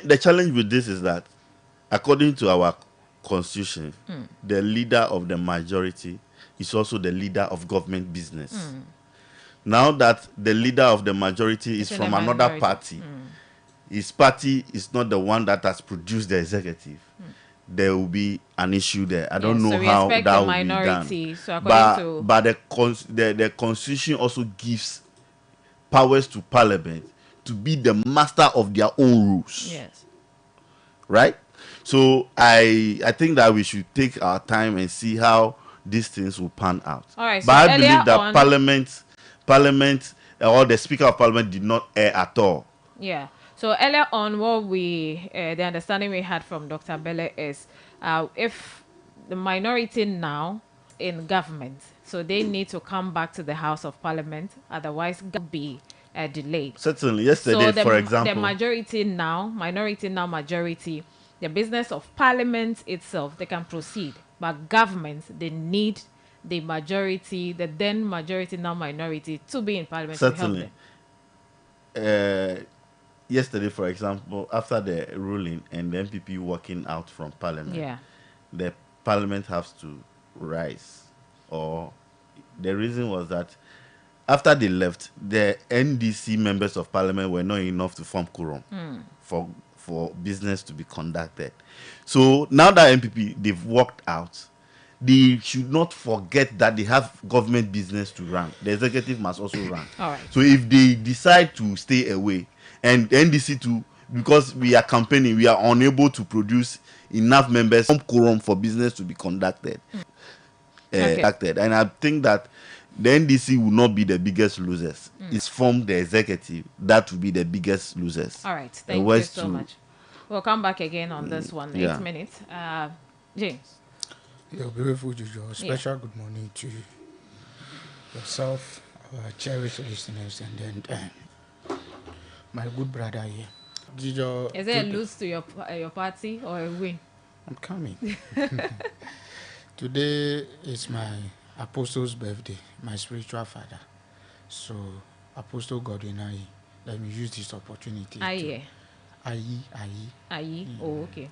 The challenge with this is that, according to our constitution, the leader of the majority is also the leader of government business. Now that the leader of the majority is It's in from the another minority. party, his party is not the one that has produced the executive, there will be an issue there. I don't know So we how expect that the will be done. minority. So according to But the constitution also gives powers to parliament to be the master of their own rules. yes. Right? So I think that we should take our time and see how these things will pan out. All right, But so I believe that on, Parliament or the Speaker of Parliament did not err at all. Yeah. So earlier on, what the understanding we had from Dr. Bele is, if the minority now in government, so they need to come back to the House of Parliament, otherwise be delayed. Certainly, yesterday, So the, for example, the minority now, majority, the business of Parliament itself, they can proceed, but government, they need the majority, the then majority now minority, to be in Parliament to help certainly. them. Yesterday, for example, after the ruling and the MPP walking out from Parliament, Yeah. the Parliament has to rise. Or the reason was that after they left, the NDC members of Parliament were not enough to form quorum for business to be conducted. So now that MPP they've walked out, they should not forget that they have government business to run. The executive must also run. All right. So if they decide to stay away, and NDC too, because we are campaigning, we are unable to produce enough members from quorum for business to be conducted. And I think that the NDC will not be the biggest losers. It's from the executive that will be the biggest losers. All right. Thank you so much. We'll come back again on this one. Yeah. 8 minutes. James. Your beautiful Jojo, special good morning to yourself, our cherished listeners, and then my good brother here. Jojo, Is it a lose to your party or a win? I'm coming. Today is my apostle's birthday, my spiritual father. So, Apostle Godwin Ayi, let me use this opportunity. Aye. Ayi. Oh, okay.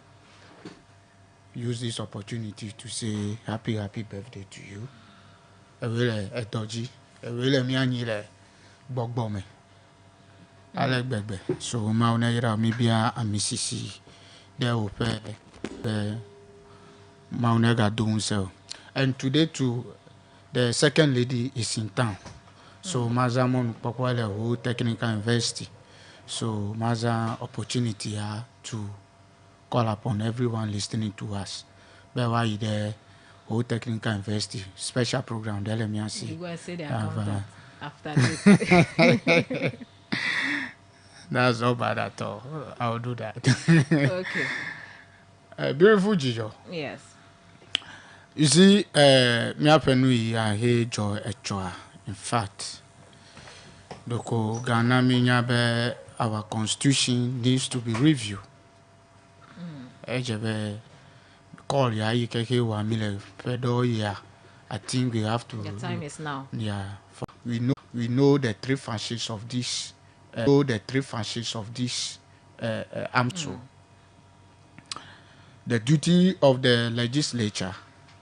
Use this opportunity to say happy birthday to you. Ewele etoji, ewele mianyile bogbome. Alek bebe. So ma unayira mi bia amisisi de ope ma unega doing so. And today too, the second lady is in town. So Mazamon Pokwale who Technical University. So Maza opportunity to call upon everyone listening to us. But why the whole Technical University special program, the LMIC. You go and say the accountant after this. That's not bad at all. I'll do that. Okay. Beautiful Jijo. Yes. You see, me apenu ya he jo echoa. In fact, doko Ghana minyabe our constitution needs to be reviewed. Ejebe call ya ikeke wa mile pedo ya. I think we have to. The time is now. Yeah, we know the three functions of this. AMSO. The duty of the legislature,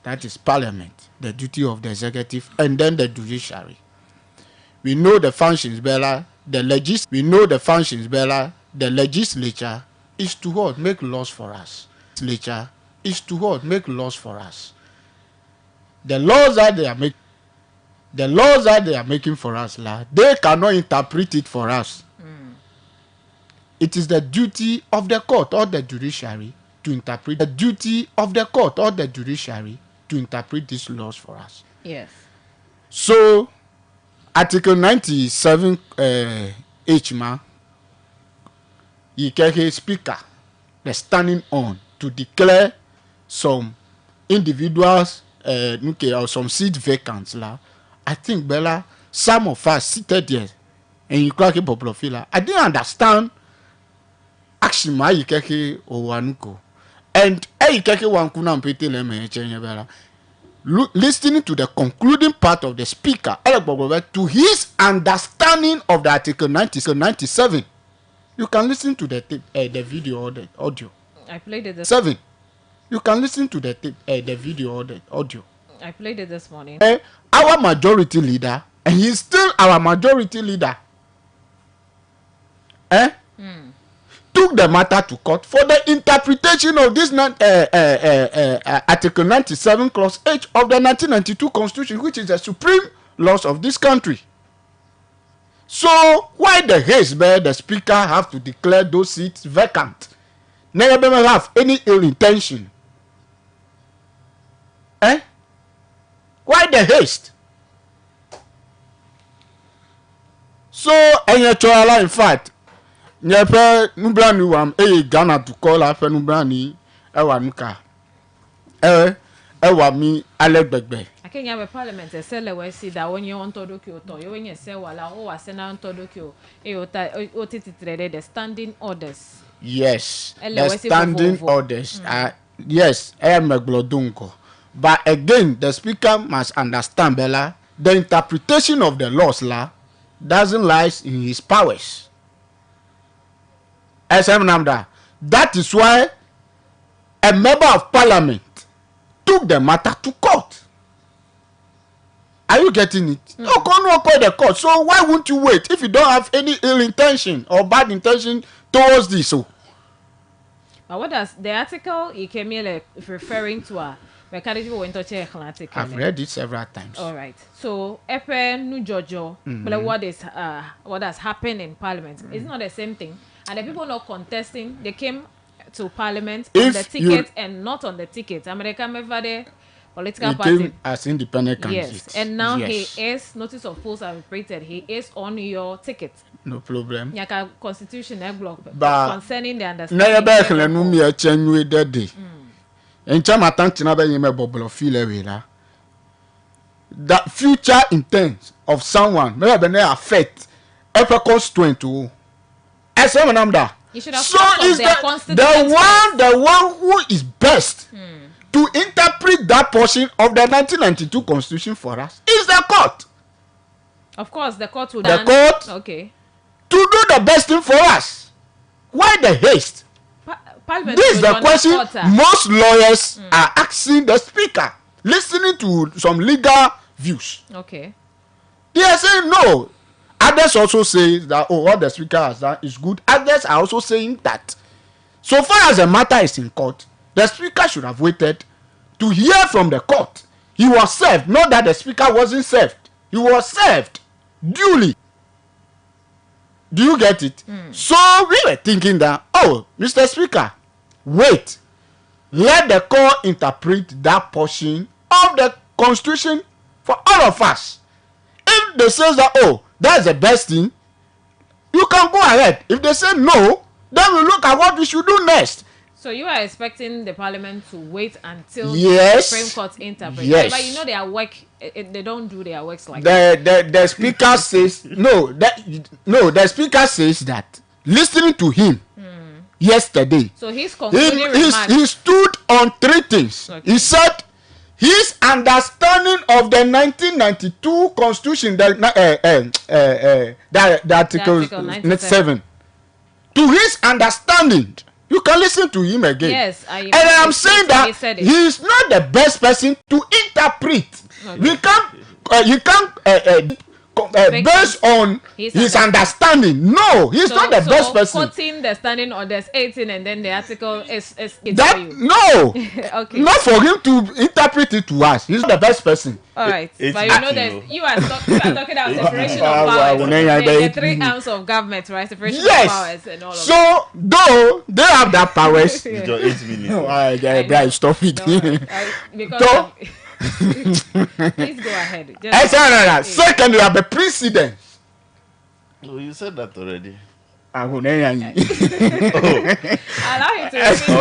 that is Parliament. The duty of the executive, and then the judiciary. We know the functions better. The legislature is to what? Make laws for us. Legislature is to what? Make laws for us. The laws that they are making for us, they cannot interpret it for us. It is the duty of the court or the judiciary to interpret. The duty of the court or the judiciary to interpret these laws for us. Yes. So, Article 97 H Yikeke Speaker, the standing on to declare some individuals or some seat vacants. I think Bella, some of us seated there and you crack a popular. I didn't understand Akshima Yikeke Owanuko. And Yikeke Wankuna Mpete Leme Bella. Listening to the concluding part of the speaker, to his understanding of the Article 97. You can listen to the tape, the video or the audio. I played it this 7. You can listen to the tape, the video or the audio. I played it this morning. Our majority leader, and he's still our majority leader, took the matter to court for the interpretation of this Article 97, Clause H of the 1992 Constitution, which is the supreme laws of this country. So why the haste where the speaker have to declare those seats vacant? Never have any ill intention. Why the haste? So in fact, nyepe nubrani wam Ghana to call afe nubrani ewa nuka ewa mi alegbegbe. Akenya have a parliament sele we see that when you want to do kyoto you when you say wala o wa sena on to do kyo otititrede the standing orders. Yes, the standing orders. Yes, meglodunko. But again, the speaker must understand, Bella, the interpretation of the laws doesn't lie in his powers. That is why a member of parliament took the matter to court. Are you getting it? No, can't call the court. So why won't you wait if you don't have any ill intention or bad intention towards this? So, but what does the article you came here referring to? I've read it several times. All right. So, Epe nu Jojo, but what has happened in Parliament? It's not the same thing. And the people not contesting, they came to Parliament on the ticket and not on the ticket. America the political party came as independent candidate. Yes, and now he is notice of polls are reprinted. He is on your ticket. No problem. Yaka constitution block concerning the understanding. The future intent of someone may affect every constituent too. So is the one who is best to interpret that portion of the 1992 Constitution for us is the court. Of course, the court will. The court, okay, to do the best thing for us. Why the haste? This is the question most lawyers are asking the speaker, listening to some legal views. Okay. They are saying no. Others also say that what the speaker has done is good. Others are also saying that so far as the matter is in court, the speaker should have waited to hear from the court. He was served, not that the speaker wasn't served. He was served duly. Do you get it? So we were thinking that, Mr. Speaker, wait. Let the court interpret that portion of the Constitution for all of us. If they say that, that's the best thing, you can go ahead. If they say no, then we look at what we should do next. So you are expecting the parliament to wait until the Supreme Court interprets. Yes. But you know their work, they don't do their works like that. The speaker says the speaker says that listening to him yesterday. So his concluding remarks. He stood on 3 things. Okay. He said his understanding of the 1992 Constitution, the Article 97. To his understanding. You can listen to him again. Yes, and I'm saying that he is not the best person to interpret. Okay. You can't based on his understanding. No, he's not the best person. 14 the standing orders, 18, and then the article is that no. Okay. Not for him to interpret it to us. He's not the best person. All right, but you know that you are talking about separation of powers, the 3 arms of government, right? Separation of powers and all of that. So though they have that powers, it's your 8 minutes. Stop it. Because please go ahead. Second, you have a precedent. Oh, you said that already. Allow him to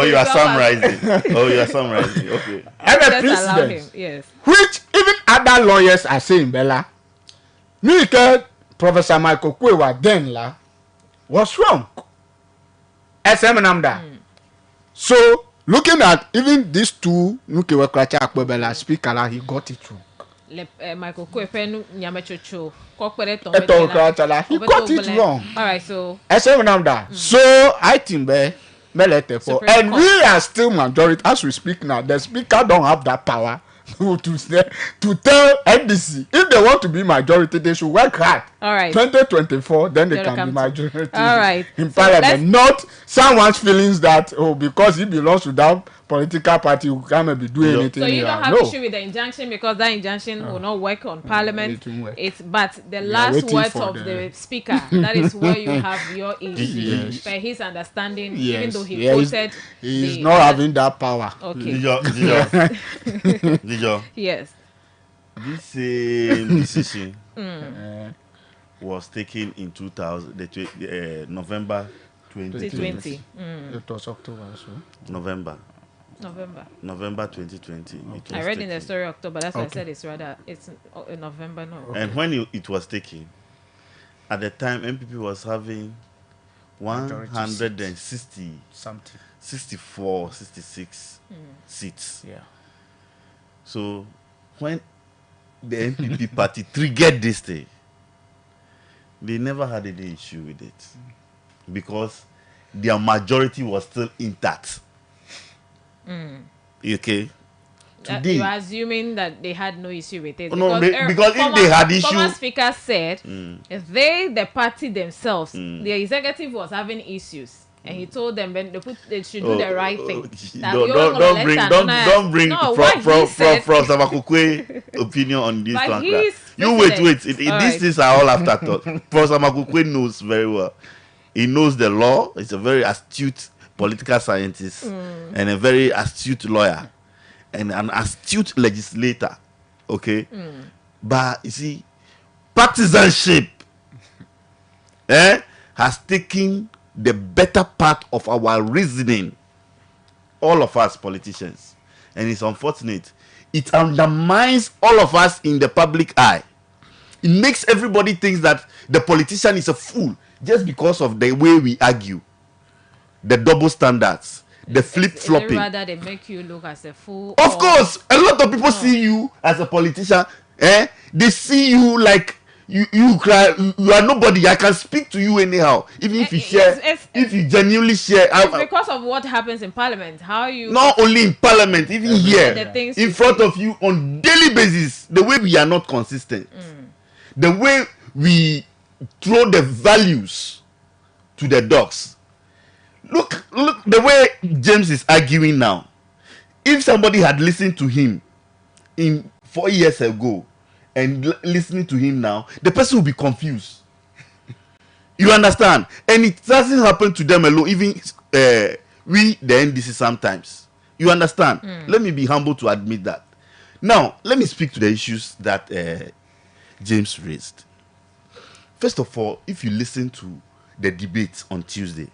you are summarizing. Okay. And a precedent. Yes. Which even other lawyers are saying, Bella, Professor Michael Kwewa then was wrong. So looking at even these 2 Nukewe Kracha Akwebela speaker, he got it wrong. Michael Kwepenu Nyamechocho. He got it wrong. All right, so. So I think Supreme and Court. we are still majority as we speak now. The speaker don't have that power to tell NDC if they want to be majority, they should work hard. All right. 2024, then they They'll can come be to- majority All right. in So parliament. Not someone's feelings that because he belongs to that political party, we can't maybe do No. anything. So you here. don't have No. issue with the injunction because that injunction will not work on Parliament. it won't work. But the are last waiting words for of the- the speaker, that is where you have your issue. Yes. For his understanding, Yes. even though he Yes. quoted He's the- not having that power. Okay. Dijo, Yes. this same decision was taken in November 2020. 2020. It was October, so. November. November 2020. It I was read in the taken. story October. That's why I Okay. said it's in November. No. And when it was taken, at the time MPP was having Majority 160, Something. 64, 66 seats. Yeah. So when the NPP party triggered this thing, they never had any issue with it because their majority was still intact. Okay. Today, You are assuming that they had no issue with it. No, because if they had issue- former speaker said if the party themselves, the executive was having issues. And he told them when they should do the right thing. That we all gonna let Sanona- don't bring No, what he from said- Samakukwe opinion on this But one. he's You wait. president. All These right. things are all afterthought. Professor Samakukwe knows very well. He knows the law. He's a very astute political scientist and a very astute lawyer and an astute legislator. Okay, but you see, partisanship has taken the better part of our reasoning, all of us politicians, and it's unfortunate. It undermines all of us in the public eye. It makes everybody think that the politician is a fool just because of the way we argue, the double standards, the flip Is it flopping. rather they make you look as a fool. Of or- course, a lot of people see you as a politician. They see you like you cry. You are nobody. I can speak to you anyhow, even if you share, if you genuinely share. It's because of what happens in Parliament. How you Not only in Parliament, even the here, things in you front say. of you on daily basis. The way we are not consistent, the way we throw the values to the dogs. Look the way James is arguing now. If somebody had listened to him in 4 years ago and listening to him now, the person will be confused. You understand? And it doesn't happen to them alone. Even we, the NDC, sometimes. You understand? Let me be humble to admit that. Now, let me speak to the issues that James raised. First of all, if you listen to the debate on Tuesday,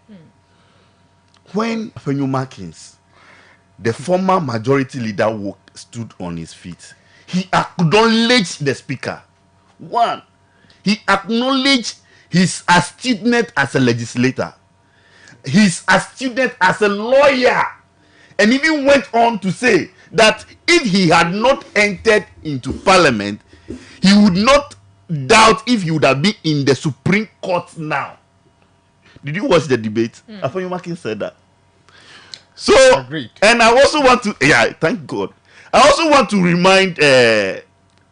when Fenyo Markins, the former majority leader, stood on his feet, he acknowledged the speaker. One, he acknowledged his astuteness as a legislator, his astuteness as a lawyer, and even went on to say that if he had not entered into parliament, he would not doubt if he would have been in the Supreme Court now. Did you watch the debate? Afenyo Markins said that. So, Agreed. and I also want to, thank God. I also want to remind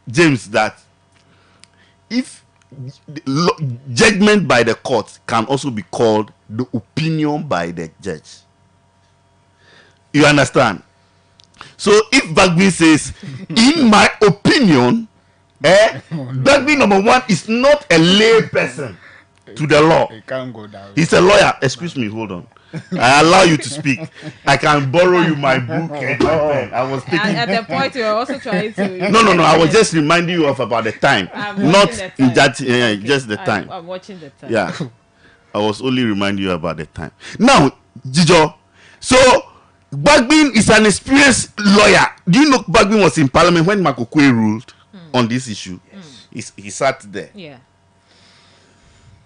James that if judgment by the court can also be called the opinion by the judge. You understand? So if Bagbin says, in my opinion, Bagbin number one is not a lay person to the law. It can't go down. He's a lawyer. Excuse me, hold on. I allow you to speak. I can borrow you my book and my pen. I was taking. at the point you were also trying to. No. I was just reminding you of about the time, I'm not watching the time. that. Okay. Just the time. I'm watching the time. Yeah, I was only reminding you about the time. Now, Jijo, so Bagbin is an experienced lawyer. Do you know Bagbin was in Parliament when Makokwe ruled on this issue? He sat there Yeah.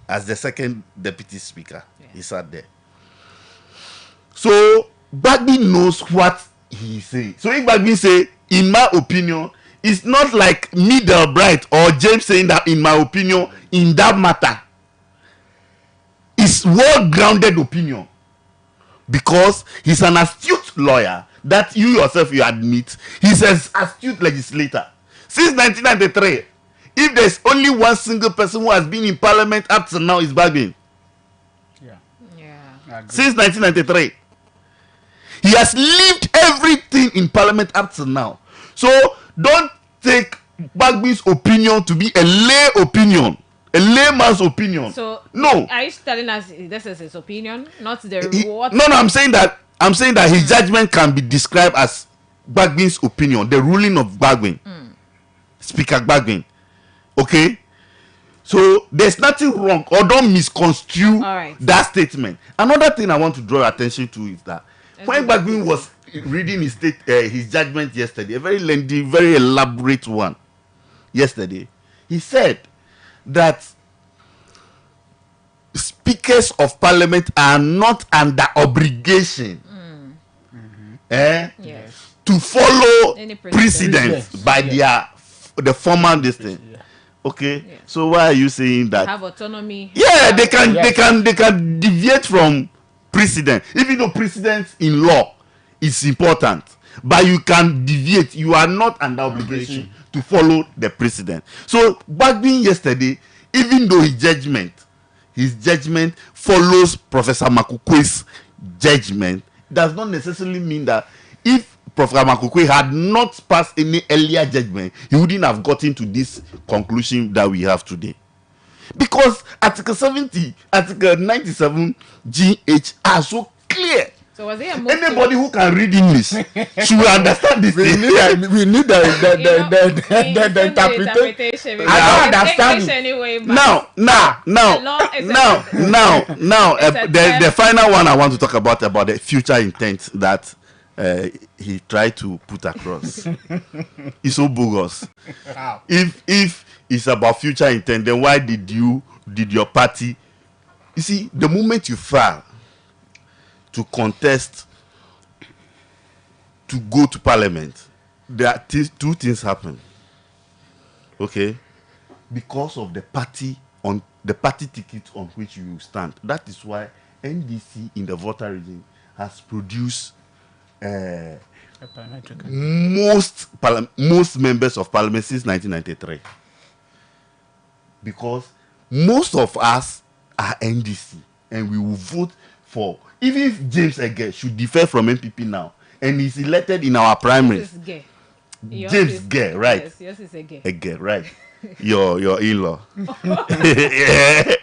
as the second deputy speaker. He sat there. So Bagbin knows what he say. So if Bagbin say, in my opinion, It's not like me, Delbright, or James saying that, in my opinion, in that matter. It's well-grounded opinion. Because he's an astute lawyer that you yourself you admit. He's an astute legislator. Since 1993, if there's only one single person who has been in parliament up to now, is Bagbin. Yeah. Since 1993. He has lived everything in parliament up to now. So don't take Bagbin's opinion to be a lay opinion. A layman's opinion. So no. Are you telling us this is his opinion, not the what? No, I'm saying that his judgment can be described as Bagbin's opinion, the ruling of Bagbin. Speaker Bagbin. Okay? So there's nothing wrong, or don't misconstrue that statement. Another thing I want to draw attention to is that when Bagbin was reading his judgment yesterday, a very lengthy, very elaborate one yesterday, he said that speakers of parliament are not under obligation to follow precedents by the formal distance. Okay, so why are you saying that? Have autonomy. Yeah, they can deviate from precedent, even though precedent in law is important, but you can deviate. You are not under obligation to follow the precedent. So Bagbin yesterday, even though his judgment follows Professor Makukwe's judgment, does not necessarily mean that if Professor Makukwe had not passed any earlier judgment, he wouldn't have gotten to this conclusion that we have today. Because Article 70, Article 97 GH are so clear. So was it anybody who can read English should understand this. We need the interpretation. I don't understand anyway, now, the final one I want to talk about the future intent that he tried to put across. It's so bogus. If it's about future intent, then why did your party? You see, the moment you file to contest to go to parliament, there are two things happen. Okay, because of the party ticket on which you stand. That is why NDC in the Volta region has produced most members of parliament since 1993, because most of us are NDC and we will vote for. Even if James Ege should differ from MPP now and he's elected in our primaries. James Ege, right? Yes, yours is Ege. Ege, right? your in-law. Yeah.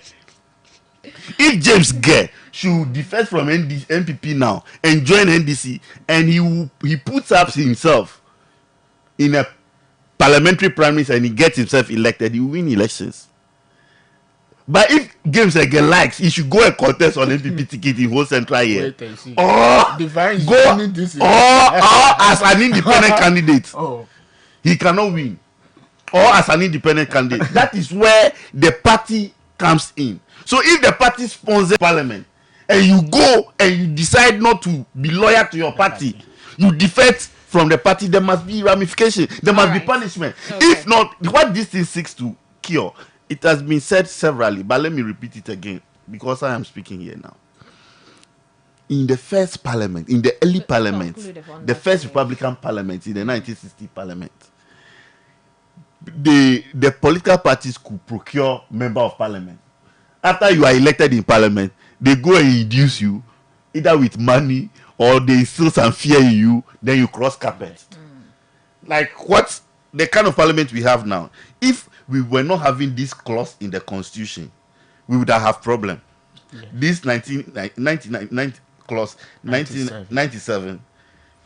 If James Ege should differ from MPP now and join NDC, and he puts up himself in a parliamentary primaries and he gets himself elected, he will win elections. But if James Ege likes, he should go and contest on MPP ticket in whole central here. Or as an independent candidate. He cannot win. Or as an independent candidate. That is where the party comes in. So if the party sponsors parliament and you go and you decide not to be loyal to your party, you defect from the party, there must be ramification. There must be punishment. If not, what this thing seeks to cure, it has been said severally, but let me repeat it again because I am speaking here now. In the first parliament, in the early parliament, the first Republican parliament, in the 1960 parliament, the political parties could procure member of parliament. After you are elected in parliament, they go and induce you, either with money or they instill some fear in you, then you cross carpet. Like what the kind of parliament we have now. If we were not having this clause in the constitution, we would have problem. This 1999 clause 1997,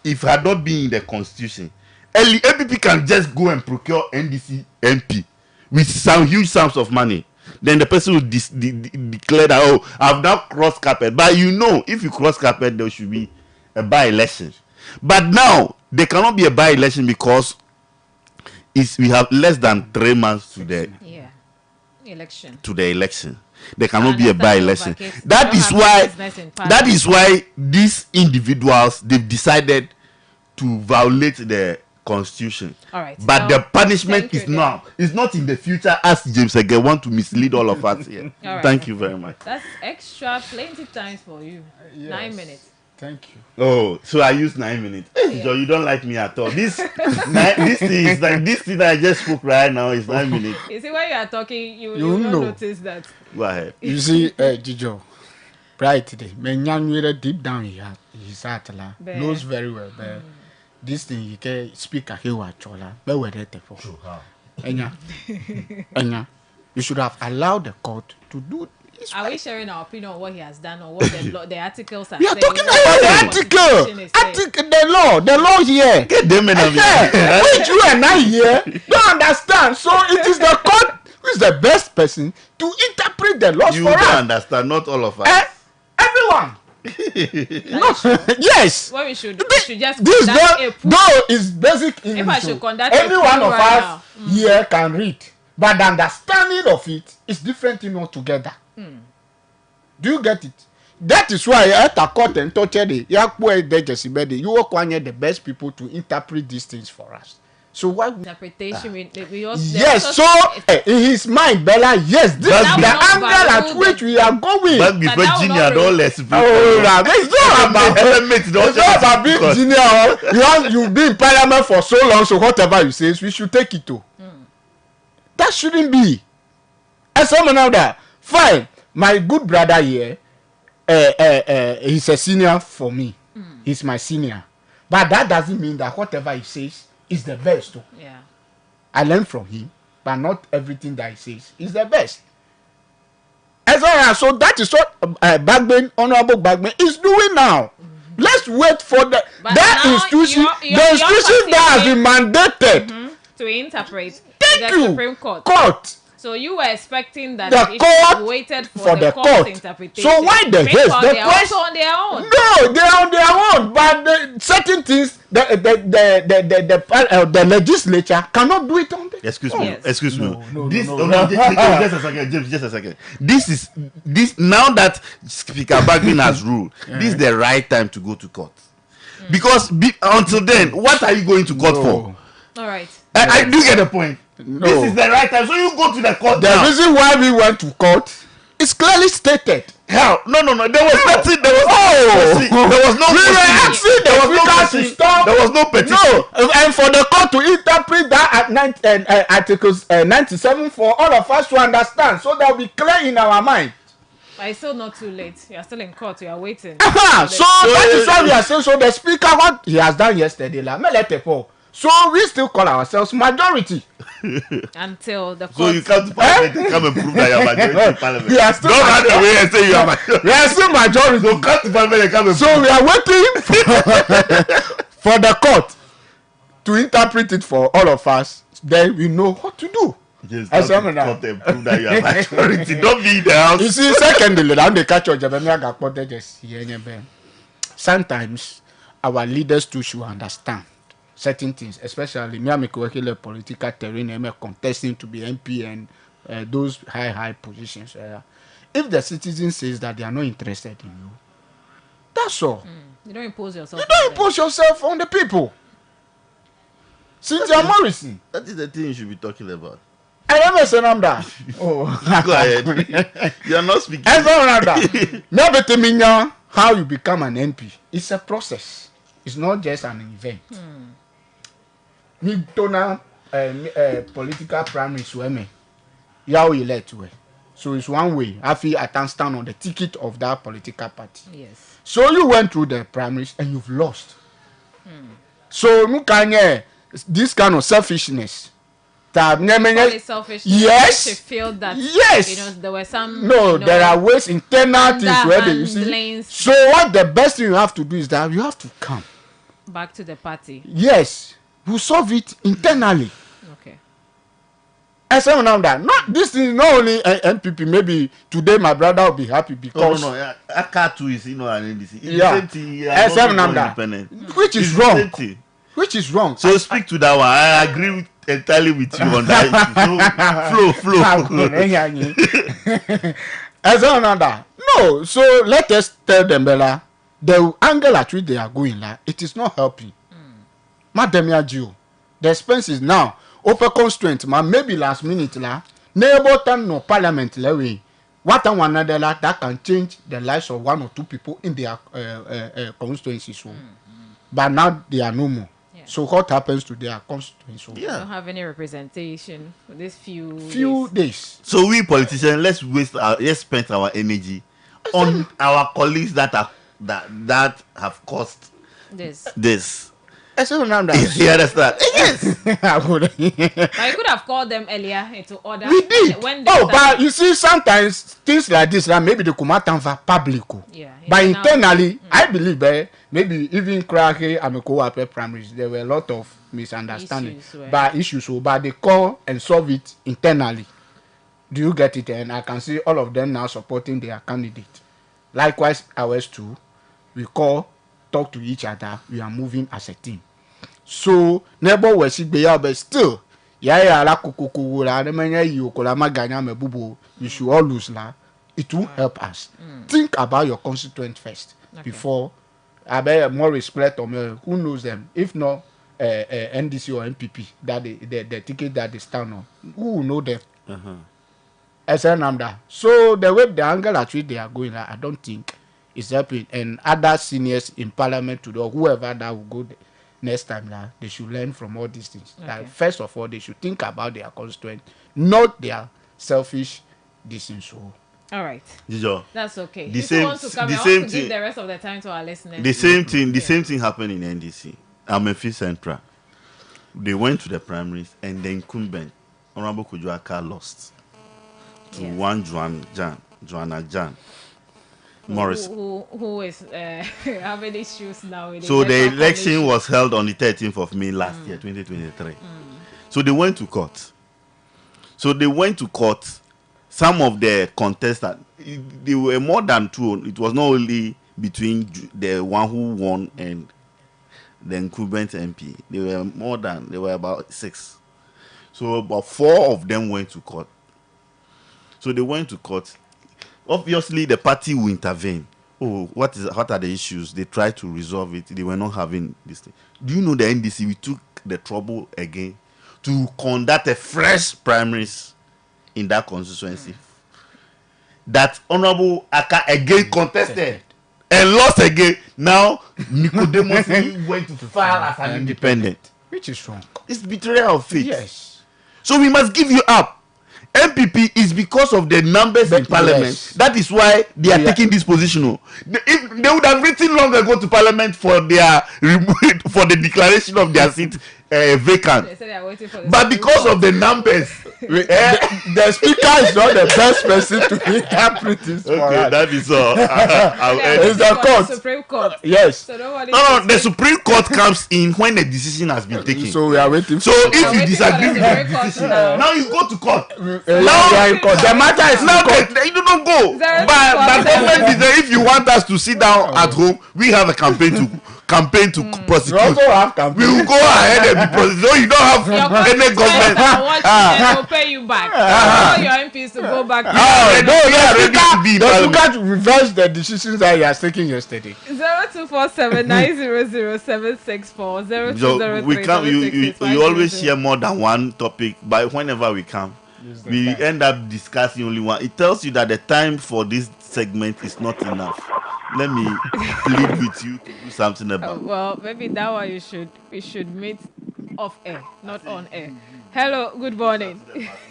if it had not been in the constitution, MPP can just go and procure NDC MP with some huge sums of money. Then the person will declare that, oh, I've now crossed carpet. But you know, if you cross carpet, there should be a by-election. But now, there cannot be a by-election because we have less than 3 months to the election. There cannot be a by-election. That is why these individuals, they've decided to violate the constitution. All right. But the punishment thank you, is now. It's not in the future, as James Ege want to mislead all of us here. All right. Thank you very much. That's extra plenty times for you. Yes. 9 minutes. Thank you. Oh, so I used 9 minutes. Hey, Joe, you don't like me at all. This thing is like this thing I just spoke right now is 9 minutes. You see, when you are talking, you You will know. not notice that. Go ahead. You see, Jijo, right today, Menyanwere deep down his heart Be- knows very well. But this thing you can speak a hewa chola. But where they for? Enya, you should have allowed the court to do. Are we sharing our opinion on what he has done or what the articles are We are saying? talking What about the Constitution is saying? article, the law here. Get them in Which you and I here don't understand. So it is the court who is the best person to interpret the laws You for don't us. understand, not all of us. Everyone. Yes. What we should just This conduct a though is basic English. If I should so conduct a every one poll of right us here can read, but the understanding of it is different thing altogether. Do you get it? That is why at a court and torture the you are the best people to interpret these things for us. So why? interpretation. We also, Yes. So in his mind, Bella, yes, this But is that the will not angle at value which we are going. But be But that will Virginia not and all really- less people. Oh, nah, it's not about Elements don't it's not about being because- junior. You've been in parliament for so long, so whatever you say, we should take it to. That shouldn't be. And someone now that fine, my good brother here, he's a senior for me. He's my senior, but that doesn't mean that whatever he says is the best. Too. Yeah. I learn from him, but not everything that he says is the best. As well, so that is what Bagbin, Honorable Bagbin is doing now. Let's wait for But that now institution, you're the institution that has been mandated. To interpret Thank the you. Supreme Court. Court. So you were expecting that The it should be court waited for for the the court's court. interpretation. So why the Supreme haste? Court, The they are question- also on their own. No, they are on their own, but certain things the legislature cannot do it on their Excuse me. Yes. Excuse me. no, This no, oh, no. just a second, James. Just a second. This now that Speaker Bagbin has ruled. This is the right time to go to court. Because until then, what are you going to court for? All right. I do get the point. No. This is the right time, so you go to the court The now. reason why we went to court is clearly stated. Hell, no. There was nothing. There was Oh. there was no. We were petition. asking the There was no speaker to petition. stop. There was no petition. No, and for the court to interpret that at Articles 97 for all of us to understand, so that we clear in our mind. But it's still not too late. You are still in court. You are waiting. So that is why we are saying. So the speaker, what he has done yesterday, like Meletepo. So we still call ourselves majority. Until the So court. you come to parliament and come and prove that you are majority in parliament. We are still Don't run away and say you are majority. We are still majority. So come to parliament and come and So we are waiting for the court to interpret it for all of us. Then we know what to do. just As come I'm to now. court and prove that you are majority. Don't be in the house. You see, secondly, now they catch your sometimes our leaders too should understand certain things, especially me I'm a political terrain, I'm contesting to be MP and those high positions. If the citizen says that they are not interested in you, that's all. You don't impose yourself. You don't impose yourself on the people. Cynthia Morrison. That is the thing you should be talking about. I never said I'm that. Oh, Go ahead. You are not speaking. I don't know that. Never tell me now how you become an MP. It's a process. It's not just an event. Me dona political primaries where me, you elect to. So it's one way. I feel I can stand on the ticket of that political party. Yes. So you went through the primaries and you've lost. So no can this kind of selfishness. Only selfish. Yes. To feel that. Yes. You know, there were some. No, there are ways, internal things where they you see. underhandlings. So what the best thing you have to do is that you have to come. Back to the party. Yes, we solve it internally. Okay. And so now that not this is not only NPP. Maybe today my brother will be happy because No. Aka too is an NDC. It's Yeah. the same thing. And so now Independent. which is It's the same wrong. thing. Which is wrong. So speak to that one. I agree entirely with you on that. So, flow. And so now that no. So let us tell them, Bella, the angle at which they are going, like it is not helping. Madam Yajio, the expenses now open constraint man maybe last minute la neighbor time no parliament lewe what and one another that can change the lives of one or two people in their constituencies so but now they are no more. Yeah. So what happens to their constituency? They don't have any representation for these few days. So we politicians, let's spend our energy on our colleagues that have caused this. I said, no, You understand? Yes. But you could have called them earlier to order. We did. When But you see, sometimes things like this, maybe they come out for public. Yeah. But internally, I believe maybe even Krake and Co-op primaries, there were a lot of misunderstanding, issues. But they call and solve it internally. Do you get it? And I can see all of them now supporting their candidate. Likewise, ours too. We talk to each other, we are moving as a team. So neighbor was but still la kukuku la you should all lose la. It will help us. Think about your constituent first before I bet more respect on who knows them. If not NDC or MPP that the ticket that they stand on, who will know them? So the way the angle at which they are going, I don't think is helping, and other seniors in parliament to or whoever that will go next time now, they should learn from all these things. That first of all, they should think about their constituent, not their selfish decisions. All right. Jijo, that's okay. The if same, you want to come, the I same want to thing. Give the rest of the time to our listeners. The same thing happened in NDC. Amefi Central. They went to the primaries, and the incumbent, Honorable Kujuaka, lost to one Joanna Jan. Morris. Who is having issues now with so the election was held on the 13th of May last year, 2023. So they went to court. Some of the contestants, there were more than two. It was not only between the one who won and the incumbent MP. There were about 6. So about 4 of them went to court. So they went to court. Obviously, the party will intervene. Oh, what are the issues? They tried to resolve it. They were not having this thing. Do you know the NDC? We took the trouble again to conduct a fresh primaries in that constituency. That Honorable Aka again contested and lost again. Now Nicodemus went to file as an independent, which is wrong. It's betrayal of faith. Yes. So we must give you up. MPP is because of the numbers in parliament. Yes. That is why they are taking this position. If they would have written long ago to parliament for the declaration of their seat vacant. They said they are waiting for but because of the numbers, the speaker is not the best person to interpret this. Okay, that is all. It's the court. Supreme Court. Yes. So no, the Supreme Court comes in when the decision has been taken. So we are waiting. So if you disagree with the decision, now you go to court. The matter is now you don't go. But government is there. If you want us to sit down at home, we have a campaign to prosecute. We also have campaign. We will go ahead and be prosecuted. No, you don't have any government. And they'll pay you back. All your MPs to go back. You can't reverse the decisions that you are taking yesterday. 0247900764 You always share more than one topic, but whenever we come, we end up discussing only one. It tells you that the time for this segment is not enough. Let me plead with you to do something about it. Well, maybe that one we should meet off air, not on air. Hello, good morning.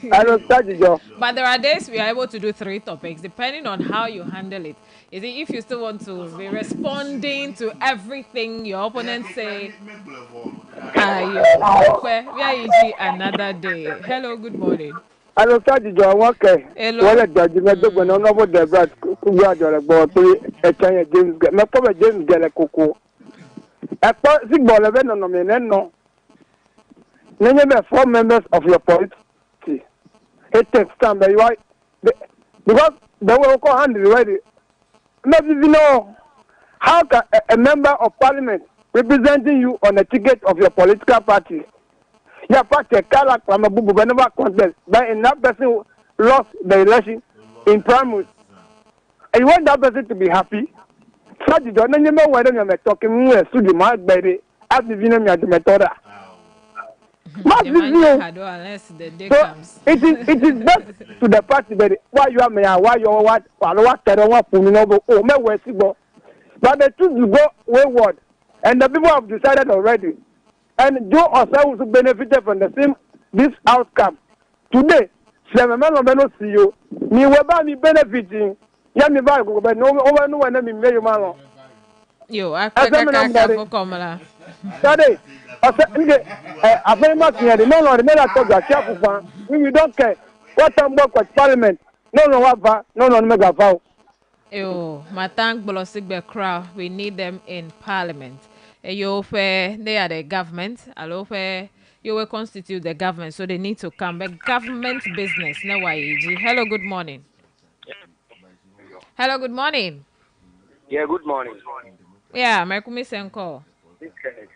Hello, Sajijo. But there are days we are able to do 3 topics depending on how you handle it. Is it if you still want to be responding to everything your opponents say? Another day. Hello, good morning. Hello, Sajijo. Okay. Hello. Well, judgment when on over the brad James James Galacoko. A sick ball of no. Name 4 members of your party. It takes time, but why? Because they will call hand ready. Maybe you know how can a member of parliament representing you on a ticket of your political party? Your party cannot from a boo whenever contest, but that person lost the election in primaries. And you want that person to be happy? So you don't know whether you're talking to the mark baby as the Vinamia de Metoda. Must The be man you. had unless the day So comes. it is best to the party, but why you are me, why you are what tell what for no go, oh, me we see go. But the truth to go wayward, and the people have decided already. And Joe ourselves who benefited from the same this outcome. Today, seven men of no see you. Me weba me benefiting. Ya me ba go but no over no when me me man. Yo, As I'm akaka not for komala. Daddy, I said, I very much here. No, no, the men are talking about careful. We don't care. What time work with parliament? No, what no, mega vow. Yo, my thank Bolosigbe crowd. We need them in parliament. You fair, they are the government. Hello fair, you will constitute the government, so they need to come. But government business, no why. Hello, good morning. Hello, good morning. Yeah, good morning. Yeah, Merkumi Senko. This Kenneth.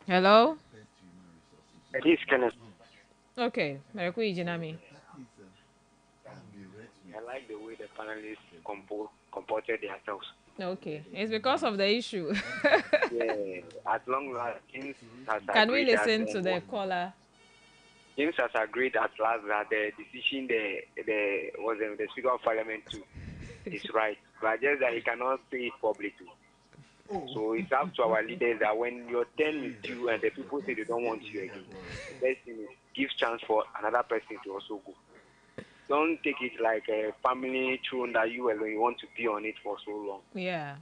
Hello. This Kenneth. Okay, Merkui Jinami. I like the way the panelists comported themselves. Okay, it's because of the issue. Yeah, as long as James has Can we agreed listen that, to the caller? James has agreed at last that the decision the Speaker of Parliament to is right, but just that he cannot say it publicly. So it's up to our leaders that when your turn is due and the people say they don't want you again, the best thing is give chance for another person to also go. Don't take it like a family throne that you alone you want to be on it for so long. Yeah.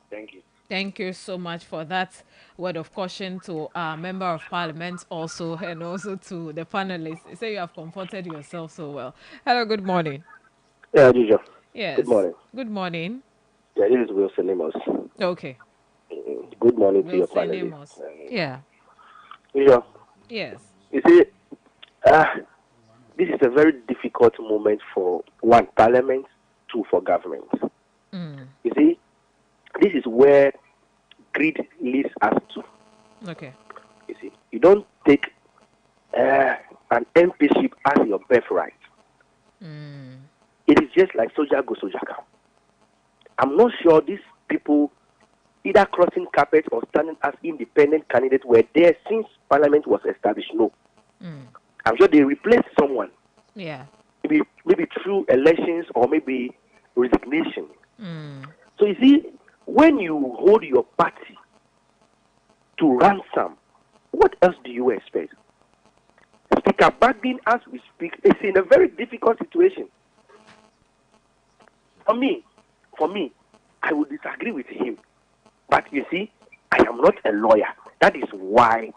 Thank you. Thank you so much for that word of caution to our member of parliament also, and also to the panelists. You say you have comforted yourself so well. Hello, good morning. Yeah, Gijo. Yes. Good morning. Good morning. Yeah, this is Wilson Amos. Okay. Good morning to your Wilson panelists. Amos. Yeah. Gijo, Yes. you see, this is a very difficult moment for one, Parliament, two, for government. You see, this is where greed leads us to. Okay. You see, you don't take an MPship as your birthright. It is just like soldier go, soldier come. I'm not sure these people either crossing carpet or standing as independent candidates were there since Parliament was established. No. I'm sure they replaced someone. Yeah. Maybe through elections or maybe resignation. So you see, when you hold your party to ransom, what else do you expect? Speaker Badmin, as we speak, is in a very difficult situation. For me, I would disagree with him. But you see, I am not a lawyer. That is why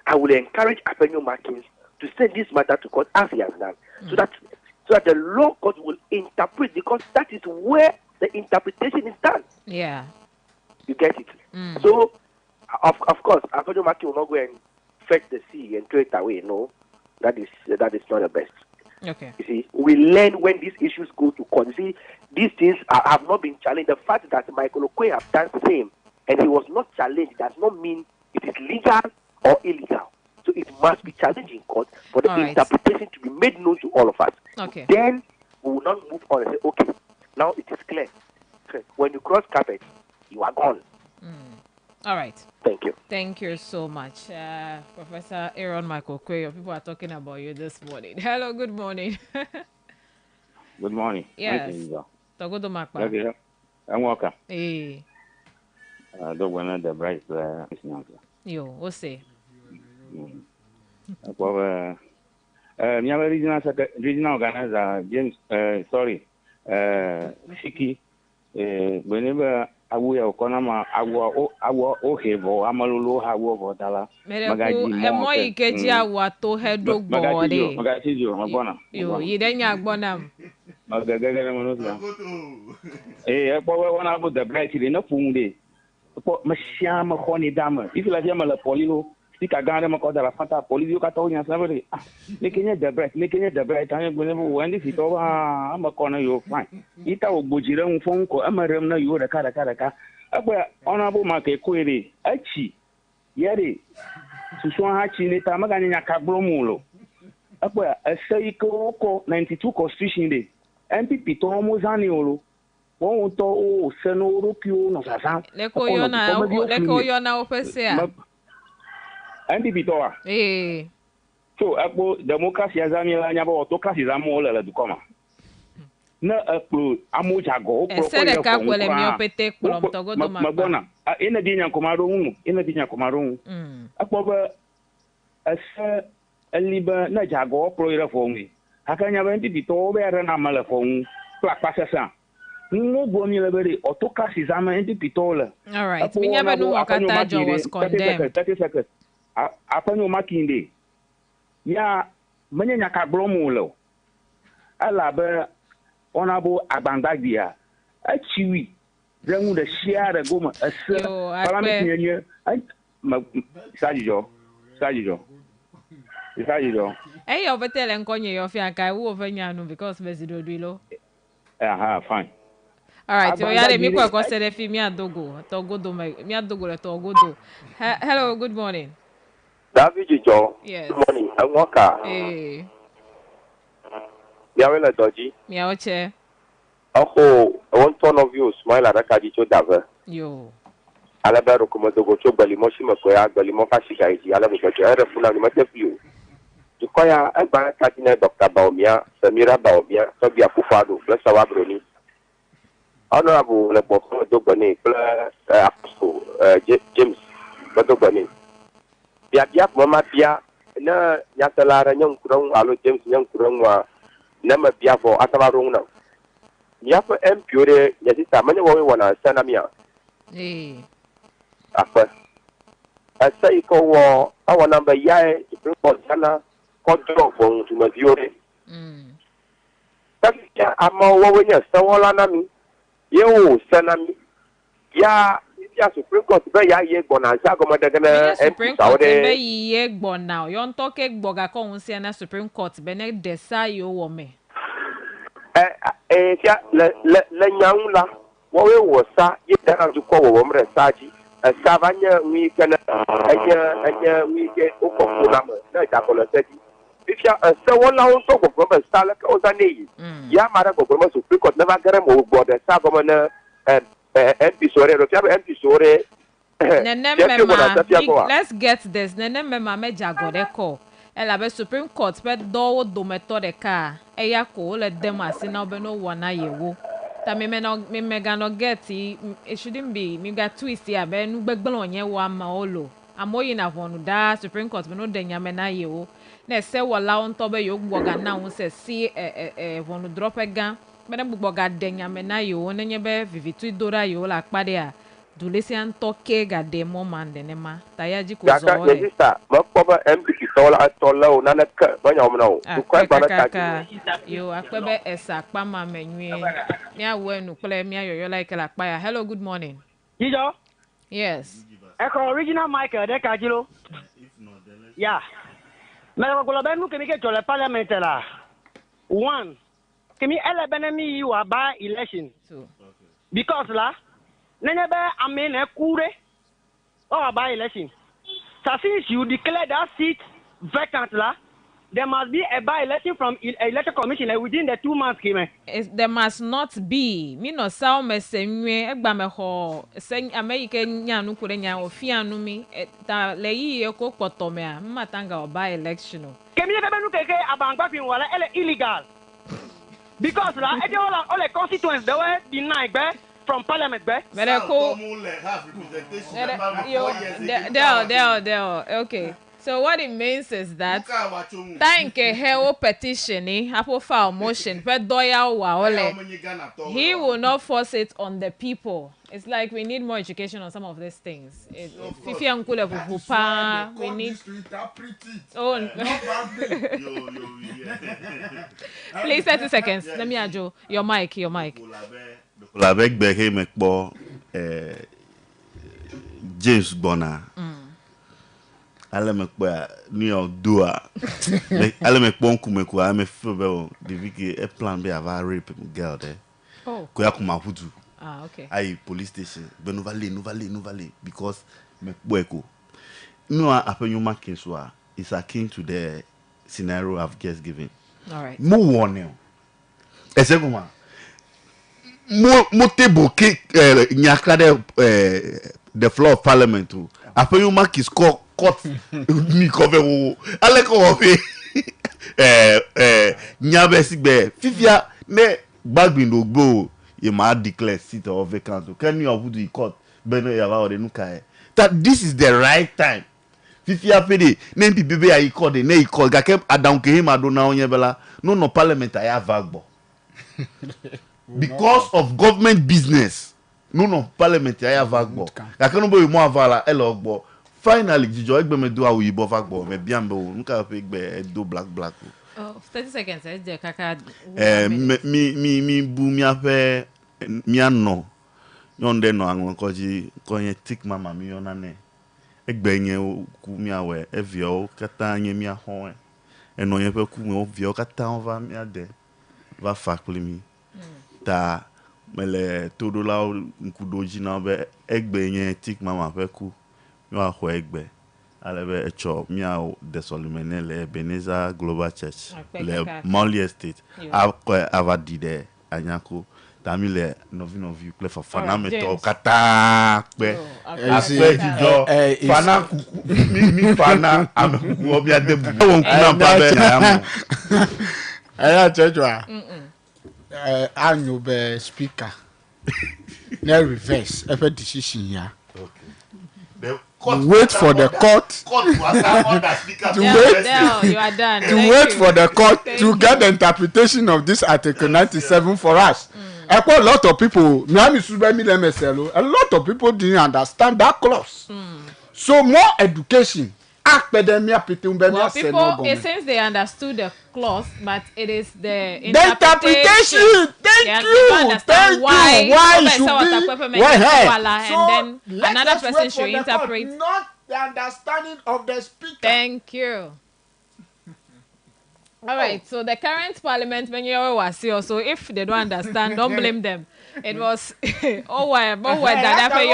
I will encourage Apenyo Markins to send this matter to court as he has done, so that the law court will interpret, because that is where the interpretation is done. Yeah. You get it? So, of course, Apenyo Markins will not go and fetch the sea and throw it away. No, that is not the best. Okay. You see, we learn when these issues go to court. You see, these things have not been challenged. The fact that Michael Okoye have done the same and he was not challenged does not mean it is legal or illegal. So it must be challenged in court for the interpretation to be made known to all of us. Okay. Then we will not move on and say, okay, now it is clear. When you cross carpet, you are gone. All right. Thank you. Thank you so much, Professor Aaron Michael Quayo. People are talking about you this morning. Hello, good morning. Good morning. Yes. Togodo Makpa. Okay. I'm welcome. Hey. The one of the bright Yo, what's say? Regional organizer James Shiki whenever awuya konama awo ohebo amalulu hawo botala magaji mo ikeji awa to hedo gbode magaji yo mabona yo yidenya agbonam magagagana monosa epo wana abu the bright ile na funde po mashama khoni dama ifila jama la polilo sika gande makoda la fanta polio ka to nya sabere lekenya the bright tan gbene bo wandi fito ba amakona yo fine ita ogbojire nfon ko amarem na yo da kada agba honorable make kwere achi yare susu ha chi ni ta maganya nya ka blomulo agba asai ko 92 constitution de MPP to mo zani olo won to o senoro pio no sasa leko yo na opese a NDP to a. Eh. So akpo democracy azami la nya ba autocracy zamu le du koma. Na akpo amojago E se de ka kwele mi opete kpolom togo do ma. Magbona. Ina di nya komaro hu. Ina di nya komaro hu. Akpo ba asa aliba na jago pro ira fo ngi. Akanya ba NDP to be ra na mala fo ngi. Pla pasasa. No bomi le bere autocracy zama NDP to le. All right. Mi nya ba no wakata jo was condemned. 30 seconds. Apanyo makinde. Ya menya ka blomulo ala be onabo agbangbagbia achiwi rengu de share goma ase parliament nyenye sajijo eh yo betele nkonye yo fia kai wo fanya no because besido duilo fine. All right, so yale mi kwa se de fi mi adogo togodo mi adogo le togodo. Hello, good morning. David Joe. Yes. Good morning. I walk out. Eh. Miawela Doji. Miaoche. Oh, one ton of you smile at a cadicho dava. Yo. Alabero Komodo Gocho Balimoshi Makoya, Balimofashi, Alabama, Funa, Matthew. To Koya, and by Katina, Dr. Baumia, Samira Baumia, Tobia Fufado, plus our brony. Honorable Lepo Dogone, Apostle James Badogone. Bia mama bia na nyatalara nyang kurang alo James nyang kurang wa nama bia fo atabarung na nya fo empure nyasita manya wo wana sana mia apa asai ko wo awana ba yae ipo sana ko dro fo tuma biore takia ama wo nya sawola nami yewo sana mi ya Supreme Court be ya ye gbona sa go madagana Supreme Court be ye gbona yo nto ke gboga ko unse na Supreme Court be ne desa yo wo me tia le nyaula wo we wo sa ye dara ju ko wo mre saji sa vanya wi kana anya wi ke o ko na na ta ko le sedi ifia sa wala on to ko ba sa la ko sa ne ya mara ko ko Supreme Court na va gare mo gboda sa go na episode episode let's get this Nenemema meja godeko ela be Supreme Court pe do do method ka eya ko le dem asina obe no wona yewo ta me mega no get it shouldn't be me got twist ya be nu gbegbon onye wa ma olo amoyi na vonu da Supreme Court be no denya me na yewo na se wala on to be yo gboga na won se si vonu drop gan bena gbogbo ga denya me na yo nenye be vivitu dora yo la kpade a dulesi an toke ga de mo man de nema tayaji ko zo ya sister mo ko ba MPP tola o na ka ba nya omna o ko ba na ta yo akpebe esa pa ma menwe mi awenu pele mi ayoyo like la pa ya. Hello, good morning. Jijo? Yes. Eko original Michael de Kajilo. Yeah. Me ko lo be nu ke mi ke jole parliament la. One. Kimi ele benemi you by election. Because la nenebe amen ekure or by election. So since you declare that seat vacant la, there must be a by election from electoral commission within the 2 months kime. There must not be. Me no saw me senwe egba me ho sen America nya nu kure nya ofia nu mi ta leyi e ko poto me a matanga by election. Kemi be nu keke abangba fin wala ele illegal. Because la all the constituents they were denied from parliament okay. So what it means is that thank a hell petition Apple file motion he will not force it on the people. It's like we need more education on some of these things. Fifi Ankule Vupa, we need to interpret it. Oh, please 30 seconds. Let me adjo your mic. Labek Behe Mekbo James Bonner. Ale mekpo New York doa. Ale mekpo kumeko ame febe de viki e plan be ava rape girl there. Oh. Ko ya kuma hudu. Ah, okay. I police station. Be no valley because mekpo eko. No apenyuma kinswa is akin to the scenario I've just given. All right. Mo warning. Eseguma. Mo table nyakade the floor of parliament Apenyo mark is cut me cover wo. Ale ko we. Nyabe sigbe. Fifia ne bagbin do gbo. You might declare seat or vacant. Can you avoid the court? Beno yawa or the nuka. That this is the right time. Fifia pede. Nem pibe I call the ne call. Gakem Adam Kehim Adona Onyebela. No parliament I have vagbo. Because of government business. No parliament I have vagbo. Gakem no boy mo avala elogbo. Finally, Jijo egbe me do awu yibo vagbo. Me biambe o. Nuka egbe do black. Oh, 30 seconds. Kaka. Mi bu mi ape mi ano. Yonde no angon koji konye tik mama mi yonane. Egbe nye ku mi awe evio kata nye mi ahon. Eno nye pe ku mi ovio kata on va mi ade. Va fakli mi. Ta mele todo la nkudoji na be egbe nye tik mama pe ku. Mi wa ho egbe. Alebe echo miao desolimene le Ebenezer Global Church le Molly Estate avadide anyako tamile novi play for fana meto kata pe ape jijo fana mi fana amekuku obi adebu won kuna pa be na am aya chechwa anyo be speaker na reverse efe decision ya. Wait for the court to wait for the court to get the interpretation of this Article 97 for us. A lot of people, a lot of people didn't understand that clause. So more education. Well, people, since they understood the clause, but it is the interpretation. Thank you. Why should be? And then another person should interpret. Not the understanding of the speaker. Thank you. All right. So the current parliament, when you was here, so if they don't understand, don't blame them. It was that I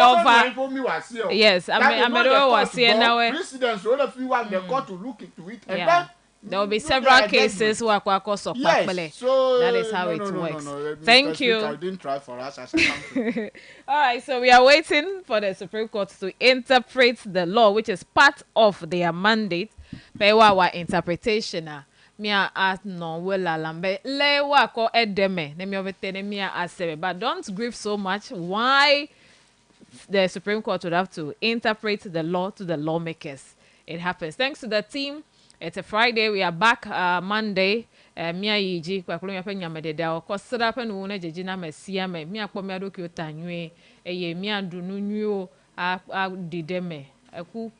over. Yes, I'm was here now. President, so if you want the court to look into it, and then there will be several cases where so that is how it works. Thank you. I didn't try for us as a company. All right, so we are waiting for the Supreme Court to interpret the law, which is part of their mandate. Our interpretation. Mia at no wela lambe lewa ko edeme ne mi ovete mia asebe, but don't grieve so much. Why the Supreme Court would have to interpret the law to the lawmakers? It happens. Thanks to the team. It's a Friday. We are back Monday. Mia yiji kwa kulumya pe nyamededa o kosira pe no na jeji na masia me mia kpo mia doki otanwe eye mia dunu nwo a dideme aku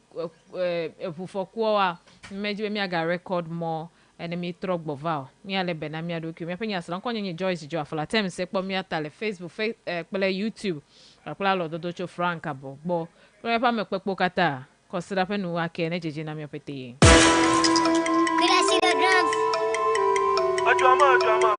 efufoko a meje mia ga record more enemy trok boval mi ale benamia doki mi apenya sran konye Joyce Jo afala tem se kpo mi atale Facebook pele YouTube apala lo dodo Frank abo bo mi pa me pepo kata kosira pe nu ake na jeje na mi opete. Could I see the drums? A drama.